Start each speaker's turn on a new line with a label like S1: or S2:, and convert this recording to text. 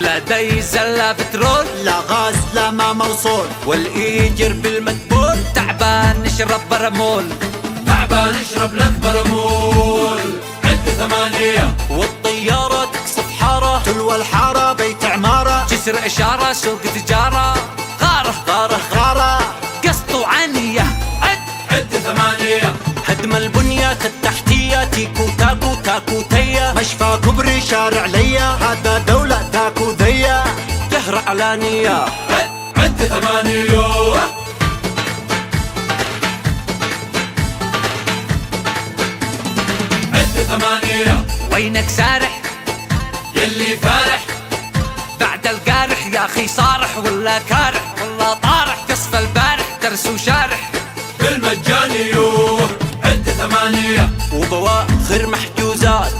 S1: لا ديزل لا بترول
S2: لا غاز لا ما موصول،
S1: والايجر بالمدبول. تعبان نشرب برمول،
S3: تعبان اشرب لك برمول. عد 8
S1: والطيارة تقصف حارة،
S2: تلوى الحارة بيت عمارة،
S1: جسر إشارة سوق تجارة. غارة غارة
S2: غارة
S1: قسط وعنية.
S3: عد 8
S1: هدم البنيات التحتية، تيكو تاكو تاكو تيا.
S2: مشفى كبري شارع ليا، هذا دولة تاكو ذيا.
S1: قهر علانية.
S3: عد 8 عد 8
S1: وينك سارح
S3: يلي فارح
S1: بعد القارح يا أخي؟ صارح ولا كارح ولا طارح؟ قصف البارح درس وشارح
S3: بالمجاني. عد 8
S1: وبواخر محجوزات